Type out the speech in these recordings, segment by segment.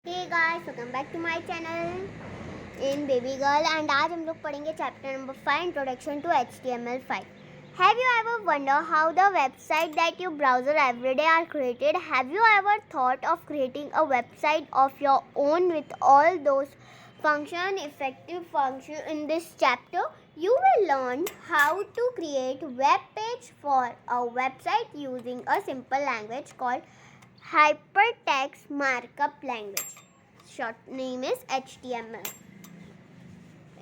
Hey guys, welcome back to my channel in Baby Girl and आज हम लोग पढ़ेंगे chapter number 5 Introduction to HTML5. Have you ever wondered how the website that you browse every day are created? Have you ever thought of creating a website of your own with all those effective functions? In this chapter, you will learn how to create web page for a website using a simple language called Hypertext Markup Language. Short name is HTML.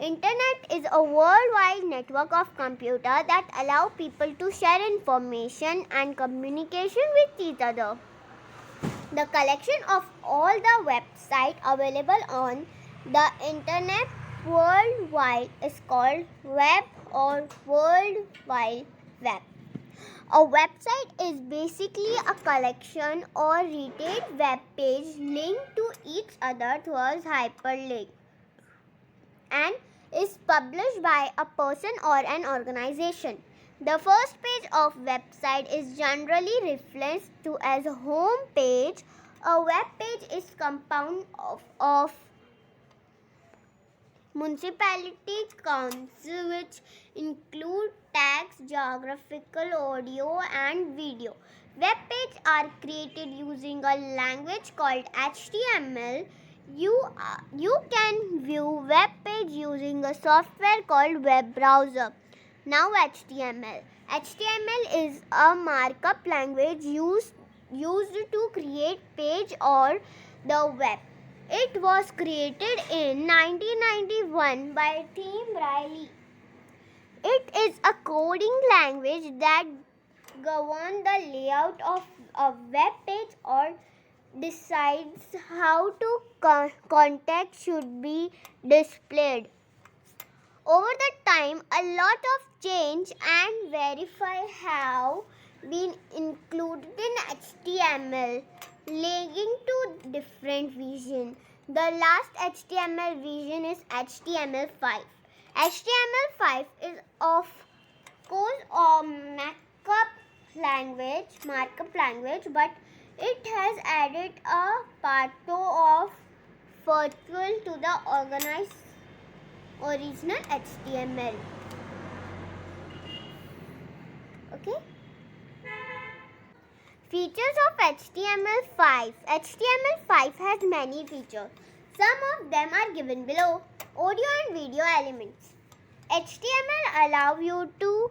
Internet is a worldwide network of computers that allow people to share information and communication with each other. The collection of all the websites available on the internet worldwide is called web or World Wide Web. A website is basically a collection or retained web page linked to each other through a hyperlink and is published by a person or an organization. The first page of website is generally referred to as home page. A web page is compound of municipality council which include text, geographical, audio and video. Web pages are created using a language called HTML. You can view web page using a software called web browser. Now HTML. HTML is a markup language used to create page or the web. It was created in 1991 by Tim Riley. It is a coding language that governs the layout of a web page or decides how to content should be displayed. Over the time, a lot of change and verify have been included in HTML, leading to different versions. The last HTML version is HTML5. HTML5 is of course a markup language, but it has added a part of virtual to the original HTML. Okay. Features of HTML5. HTML5 has many features. Some of them are given below. Audio and video elements. HTML allows you to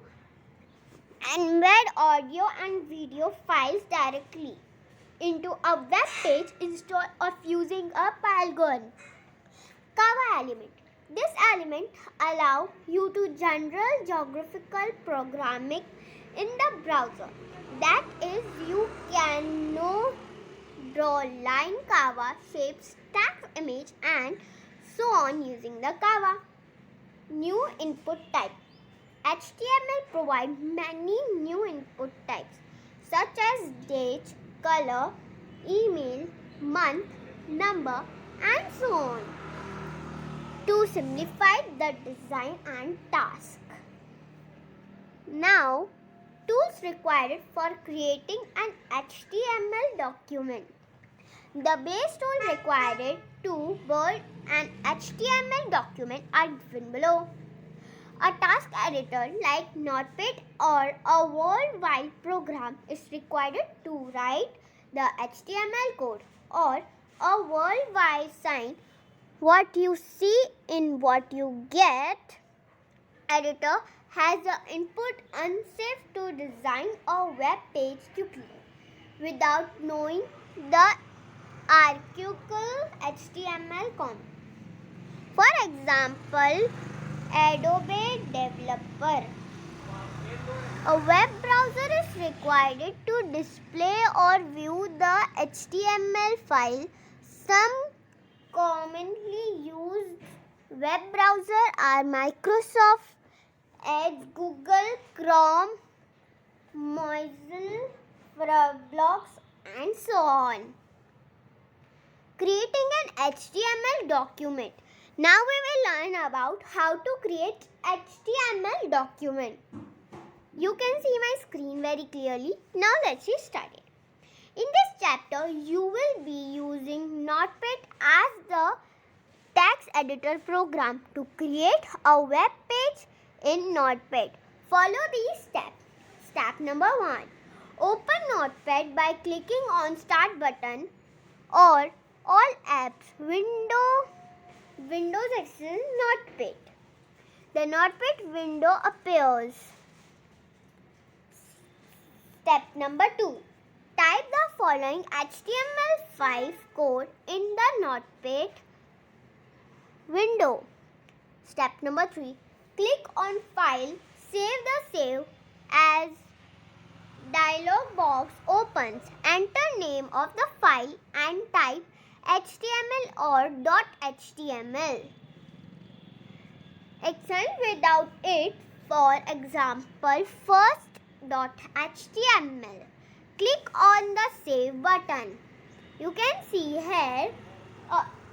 embed audio and video files directly into a web page instead of using a polygon. Cover element. This element allows you to general geographical programming in the browser. That is, you can now draw line cover, shapes, text, image and so on using the cover. New input type. HTML provides many new input types such as date, color, email, month, number and so on to simplify the design and task. Now, tools required for creating an HTML document. The base tool required to build an HTML document are given below. A task editor like Notepad or a worldwide program is required to write the HTML code, or a worldwide sign what you see in what you get. Editor has the input unsafe to design a web page quickly without knowing the archaical HTML code. For example, Adobe Developer. A web browser is required to display or view the HTML file. Some commonly used web browsers are Microsoft Edge, Google Chrome, Mozilla Firefox and so on. Creating an HTML document. Now we will learn about how to create HTML document. You can see my screen very clearly. Now let's get started. In this chapter, you will be using Notepad as the text editor program to create a web page in Notepad. Follow these steps. Step number 1. Open Notepad by clicking on Start button or All Apps Windows section Notepad. The Notepad window appears. Step number 2. Type the following HTML5 code in the Notepad window. Step number 3. Click on File, Save the Save as dialog box opens. Enter name of the file and type HTML or .html. Extend without it, for example, first.html. Click on the Save button. You can see here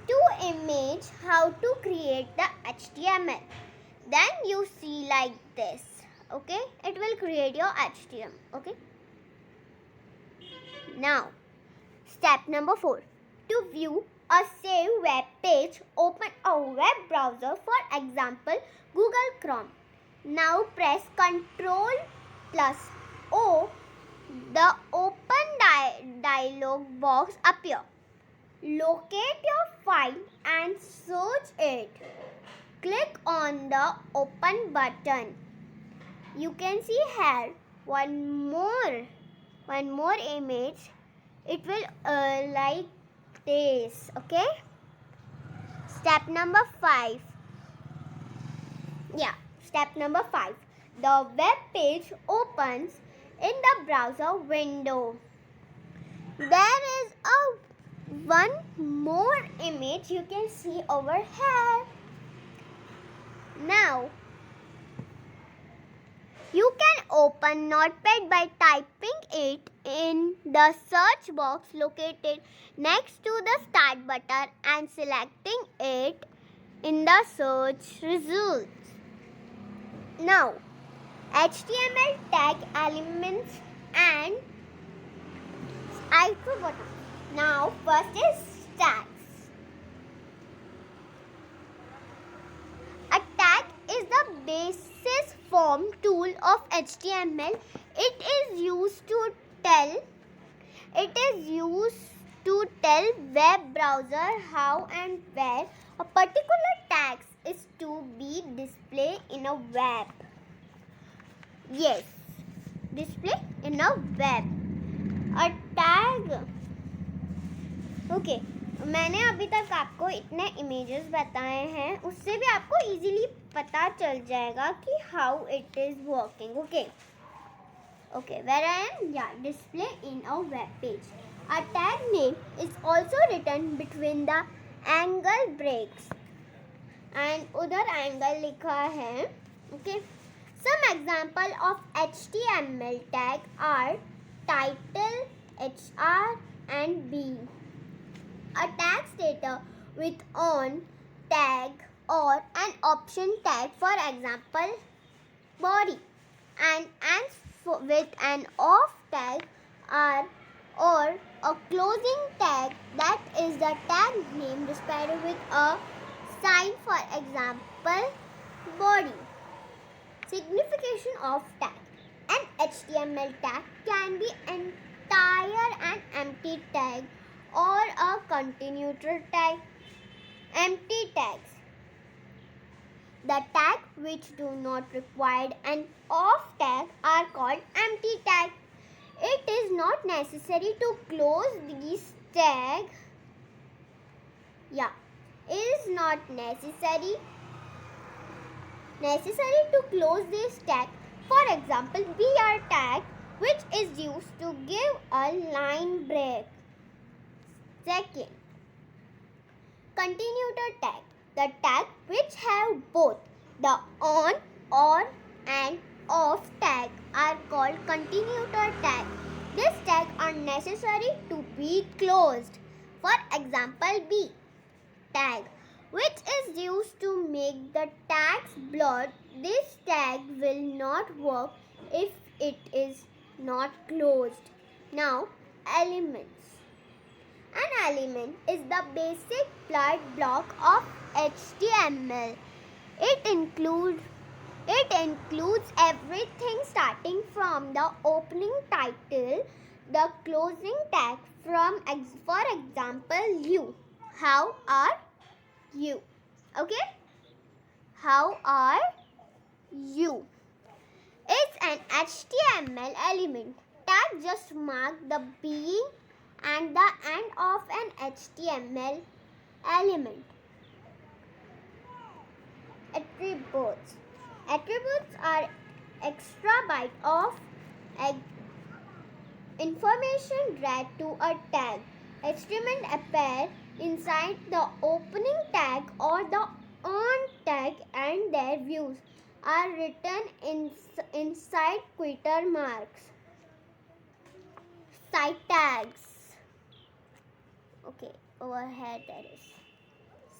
two images how to create the HTML. Then you see like this. Okay, it will create your HTML. Okay. Now, step number 4. To view a saved web page, open a web browser, for example, Google Chrome. Now press Ctrl+O. The open dialog box appear. Locate your file and search it. Click on the Open button. You can see here one more image. It will like this. Okay. Step number 5. Step number 5. The web page opens in the browser window. There is one more image you can see over here. Now, you can open Notepad by typing it in the search box located next to the Start button and selecting it in the search results. Now, HTML tag elements and I forgot. Now, first is tags. A tag is the basis form tool of HTML. It is used to tell web browser how and where a particular text is to be displayed in a web. Yes, display in a web. A tag. Okay, मैंने अभी तक आपको इतने images बताए हैं, उससे भी आपको इजीली पता चल जाएगा कि how it is working. Okay, where I am? Display in a web page. A tag name is also written between the angle breaks. And उधर angle लिखा है. Okay. Some example of HTML tag are title, HR and B. A tag status with on tag or an option tag, for example, body, and with an off tag or a closing tag, that is the tag name displayed with a sign, for example, body. Signification of tag. An HTML tag can be entire and empty tag or a continuator tag. Empty tags. The tags which do not require an off tag are called empty tag. It is not necessary to close these tags. It is not necessary to close this tag. For example, BR tag, which is used to give a line break. Second, continuator tag. The tag which have both the on or and off tag are called continuator tag. These tags are necessary to be closed. For example, B tag, which is used to make the tags blurred. This tag will not work if it is not closed. Now, elements. An element is the basic building block of HTML. It includes everything starting from the opening title, the closing tag for example, you. How are you? Okay? How are you? Is an HTML element. Tag just mark the beginning and the end of an HTML element. Attributes. Attributes are extra byte of information read to a tag. Attributes appear inside the opening tag or the on tag, and their views are written inside quotation marks. Site tags. Okay, over here there is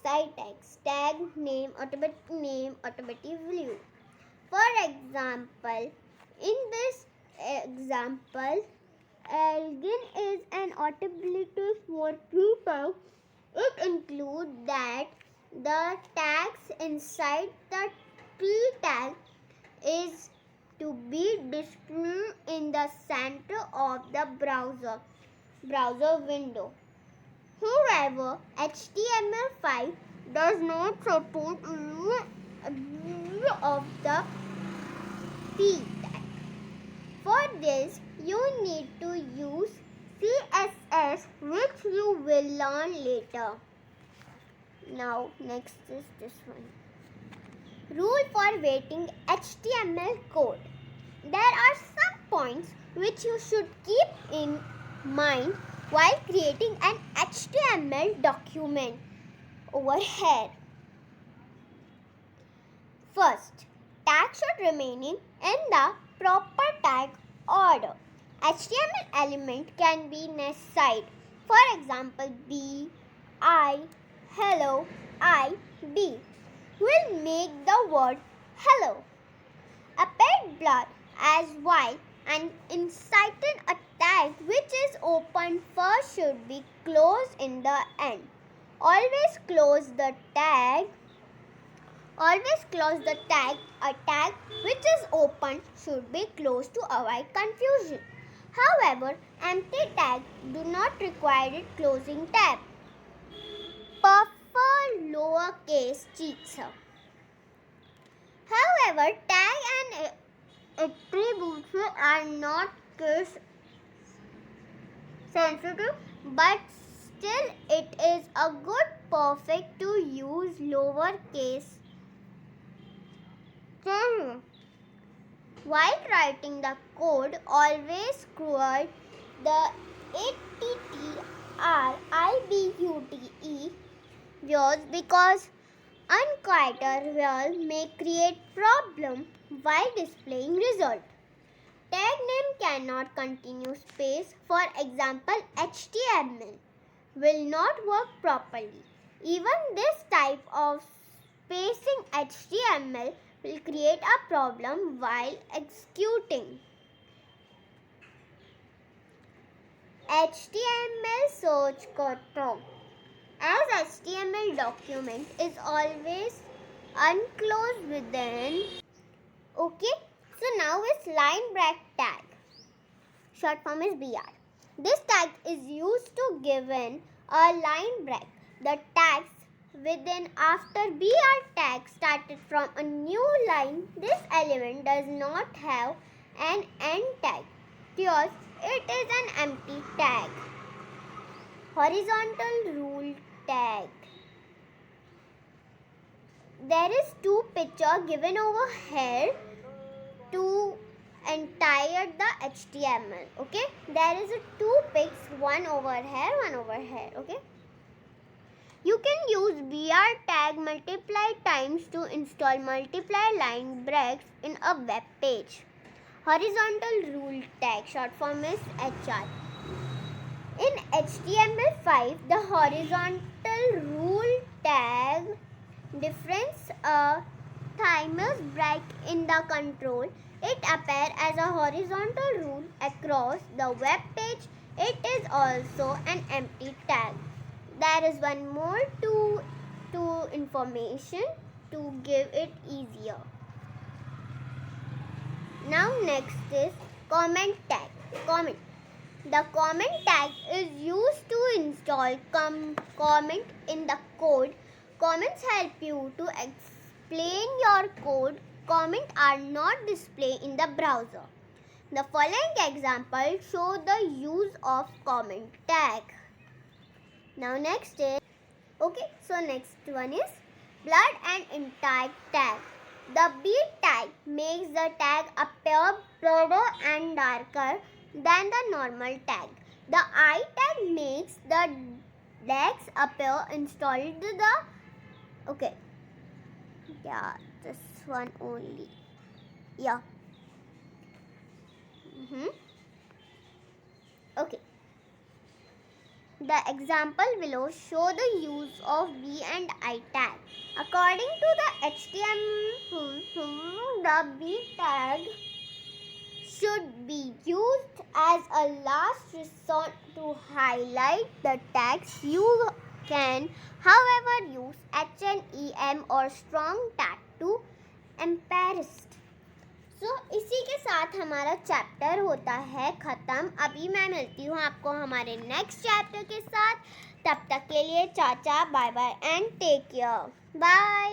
site tags. Tag name, automatic value. For example, in this example, Elgin is an automatic for people. It includes that the tags inside the T tag is to be displayed in the center of the browser window. However, HTML5 does not support any of the T tag. For this, you need to use CSS, which you will learn later. Now, next is this one. Rule for writing HTML code. There are some points which you should keep in mind while creating an HTML document over here. First, tag should remain in the proper tag order. HTML element can be nested. For example, B, I, hello, I, B will make the word hello. Appear blur as while and inside a tag which is open first should be closed in the end. Always close the tag. A tag which is open should be closed to avoid confusion. However, empty tags do not require closing tab. Prefer lowercase cheats. However, tag and attributes are not case sensitive, but still it is a good perfect to use lowercase. While writing the code, always scroll the ATTRIBUTE views because unquieter views may create problem while displaying result. Tag name cannot continue space. For example, HTML will not work properly. Even this type of spacing HTML will create a problem while executing. HTML search control. As HTML document is always unclosed within. Okay, so now is line break tag. Short form is BR. This tag is used to give in a line break. The tags within after BR tag started from a new line. This element does not have an end tag. Thus, it is an empty tag. Horizontal rule tag. There is two picture given over here to entire the HTML. Okay, there is a two pics, one over here, one over here. Okay, you can use BR tag multiply times to install multiply line breaks in a web page. Horizontal rule tag, short form is HR. In HTML5, the horizontal rule tag difference a thymus break in the control. It appears as a horizontal rule across the web page It is also an empty tag. There is one more to information to give it easier. Now next is comment tag. Comment. The comment tag is used to install comment in the code. Comments help you to explain your code. Comments are not displayed in the browser. The following example show the use of comment tag. Now next is next one is blurred and intact tag. The B tag makes the tag appear blurred and darker than the normal tag. The I tag makes the tags appear installed this one only. Okay. The example below show the use of B and I tag. According to the HTML, the B tag should be used as a last resort to highlight the tags. You can, however, use HNEM or strong tag to embarrass. इसी के साथ हमारा chapter होता है ख़त्म। अभी मैं मिलती हूँ आपको हमारे नेक्स्ट चैप्टर के साथ। तब तक के लिए चाचा bye bye and take care. Bye.